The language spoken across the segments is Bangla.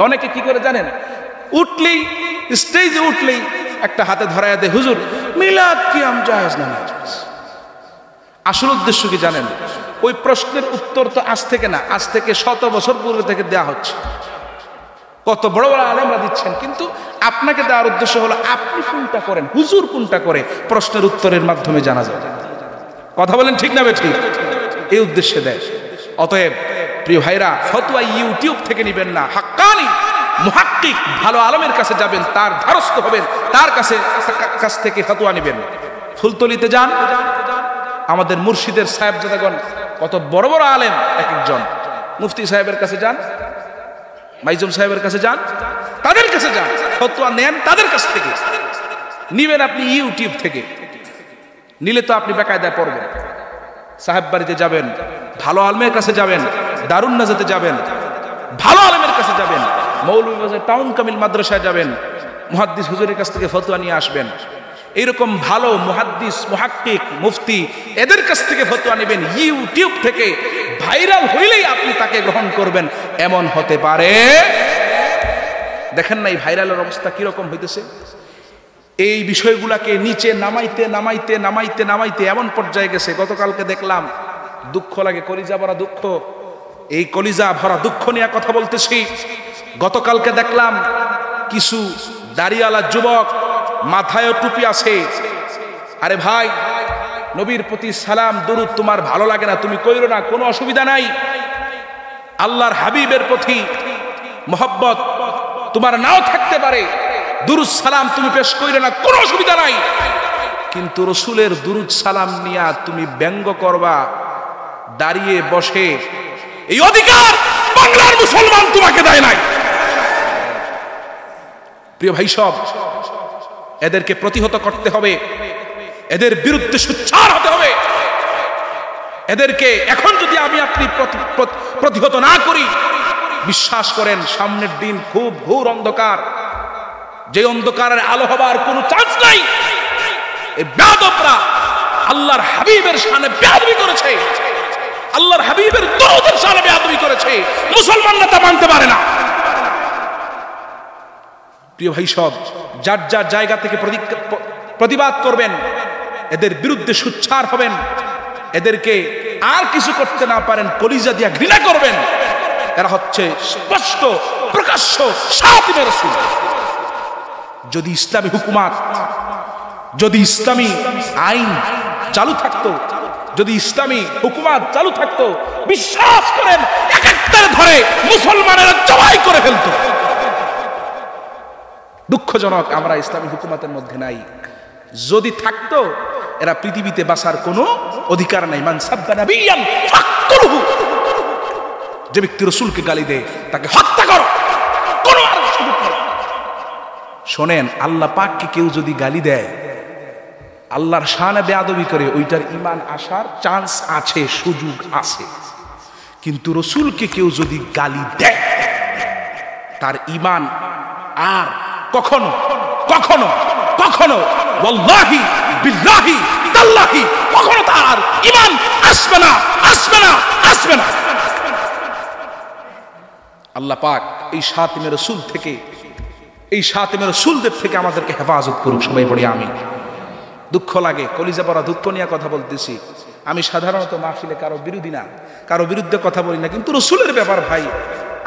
অনেকে কি করে জানেন, উঠলেই স্টেজে উঠলেই একটা হাতে ধরায় দেয়, হুজুর মিলাদ কিয়াম জায়েজ না জায়েজ। আসল উদ্দেশ্য কি জানেন? ওই প্রশ্নের উত্তর তো আজ থেকে না, আজ থেকে 100 বছর পূর্বে থেকে দেয়া হচ্ছে। কত বড় বড় আলেমরা দিচ্ছেন, কিন্তু আপনাকে দেওয়ার উদ্দেশ্য হলো আপনি কোনটা করেন, হুজুর কোনটা করে প্রশ্নের উত্তরের মাধ্যমে জানা যাবে। কথা বলেন ঠিক না বেঠিক? এই উদ্দেশ্যে দেয়। অতএব প্রিয় ভাইরা, ফতোয়া ইউটিউব থেকে নেবেন না, হাক্কানি মুহাক্কিক ভালো আলেমের কাছে যাবেন, তার ধারস্থ হবেন, তার কাছ থেকে ফতোয়া নেবেন। ফুলতলিতে যান, আমাদের মুর্শিদের সাহেবজাদাগণ কত বড় বড় আলেম, এক একজন। মুফতি সাহেবের কাছে যান, মাইজুম সাহেবের কাছে যান, তাদের কাছে যান, ফতোয়া নেন তাদের কাছ থেকে। নিবেন আপনি ইউটিউব থেকে, নিলে তো আপনি বেকায়দায় পড়বেন। সাহেব বাড়িতে যাবেন, ভালো আলেমের কাছে যাবেন, দারুন নাজাতে যাবেন, ভালো আলেমের কাছে যাবেন, মৌলভীবাজার টাউন কামিল মাদ্রাসায় যাবেন, মুহাদ্দিস হুজুরের কাছ থেকে ফতোয়া নিয়ে আসবেন। এইরকম ভালো মুহাদ্দিস, মুহাক্কিক, মুফতি এদের কাছ থেকে ফতোয়া নেবেন। ইউটিউব থেকে ভাইরাল হইলেই আপনি তাকে গ্রহণ করবেন, এমন হতে পারে। দেখেন না এই ভাইরালের অবস্থা কিরকম হইতেছে? এই বিষয়গুলাকে নিচে নামাইতে নামাইতে নামাইতে নামাইতে এমন পর্যায়ে গেছে, গতকালকে দেখলাম, দুঃখ লাগে, কলিজা ভরা দুঃখ। এই কলিজা ভরা দুঃখ নিয়ে কথা বলতেছি। গতকালকে দেখলাম কিছু দাড়িওয়ালা যুবক, মাথায় টুপি আছে। আরে ভাই, নবীর প্রতি সালাম দুরুদ তোমার ভালো লাগে না, তুমি কইরো না, কোনো অসুবিধা নাই। আল্লাহর হাবিবের প্রতি মহব্বত তোমার নাও থাকতে পারে, দুরুদ সালাম তুমি পেশ কইরো না, কোনো অসুবিধা নাই। কিন্তু রসুলের দুরুদ সালাম নিয়া তুমি ব্যঙ্গ করবা দাঁড়িয়ে বসে, এই অধিকার বাংলার মুসলমান তোমাকে দেয় নাই। প্রিয় ভাই সব, এদেরকে প্রতিহত করতে হবে, এদের বিরুদ্ধে সোচ্চার হতে হবে। এদেরকে এখন যদি আমি আপনি প্রতিহত না করি, বিশ্বাস করেন সামনের দিন খুব ঘোর অন্ধকার, যে অন্ধকারের আলো হবার কোনো চান্স নাই। এই বেয়াদবরা আল্লাহর হাবিবের শানে বেয়াদবি করেছে, আল্লাহর হাবিবের দরুদের শানে বেয়াদবি করেছে, মুসলমানরা তা মানতে পারে না। প্রিয় ভাই সব, যার যার জায়গা থেকে প্রতিবাদ করবেন, এদের বিরুদ্ধে সোচ্চার হবেন। এদেরকে আর কিছু করতে না পারেন, কলিজা দিয়া ঘৃণা করবেন। এরা হচ্ছে স্পষ্ট প্রকাশ্য শাতিমে রাসূল। যদি ইসলামী হুকুমাত, যদি ইসলামী আইন চালু থাকতো, যদি ইসলামী হুকুমাত চালু থাকতো, বিশ্বাস করেন এক একটা ধরে মুসলমানেরা জবাই করে ফেলতো। দুঃখজনক আমরা ইসলামী হুকুমাতের মধ্যে নাই। যদি থাকতো, এরা পৃথিবীতে বাঁচার কোনো অধিকার নাই। মান সাব্বা নাবিয়ান ফাকতুলহু, যে ব্যক্তি রাসূলকে গালি দেয় তাকে হত্যা করো, কোনো আর সুযোগ নেই। শোনেন, আল্লাহ পাককে কেউ যদি গালি দেয়, আল্লাহর শানে বেয়াদবি করে, ওইটার ঈমান আসার চান্স আছে, সুযোগ আছে। কিন্তু রাসূলকে কেউ যদি গালি দেয়, তার ঈমান আর কখনো কখনো কখনো ওয়াল্লাহি বিল্লাহি তাল্লাহি কখনো তার ঈমান আসবে না, আসবে না, আসবে না। আল্লাহ পাক এই শাতিমে রাসূল থেকে, এই শাতিমে রাসূলদের থেকে আমাদেরকে হেফাজত করুক। সবাই পড়ি আমিন। দুঃখ লাগে, কলিজা ভরা দুঃখ নিয়ে কথা বলতেছি। আমি সাধারণত মাহফিলে কারো বিরোধী না, কারো বিরুদ্ধে কথা বলি না, কিন্তু রাসূলের ব্যাপার ভাই,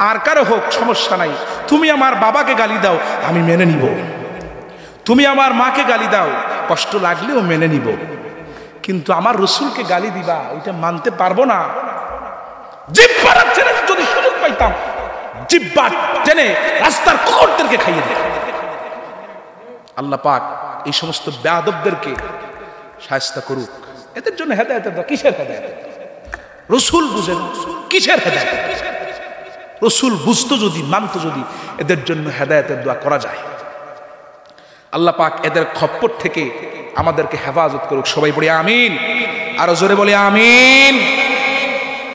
আর কারো হোক সমস্যা নাই। তুমি আমার বাবাকে গালি দাও, আমি মেনে নিব। তুমি আমার মাকে গালি দাও, কষ্ট লাগলেও মেনে নিব। কিন্তু আমার রাসূলকে গালি দিবা, ওইটা মানতে পারবো না। জিহ্বা টেনে যদি সুযোগ পাইতাম, জিহ্বা টেনে রাস্তার কুকুরদেরকে খাইয়ে দিতাম। আল্লাহ পাক এই সমস্ত বেয়াদবদেরকে শায়েস্তা করুক। এদের জন্য হেদায়েতের দোয়া। কিসের হেদায়েত? রাসূল বুঝেন, কিসের হেদায়েত? রাসূল বুঝতো যদি, মানতো যদি, এদের জন্য হেদায়েতের দোয়া করা যায়। আল্লাহ পাক এদের খপ্পর থেকে আমাদেরকে হেফাজত করুক। সবাই বলি আমিন। আরো জোরে বলি আমিন।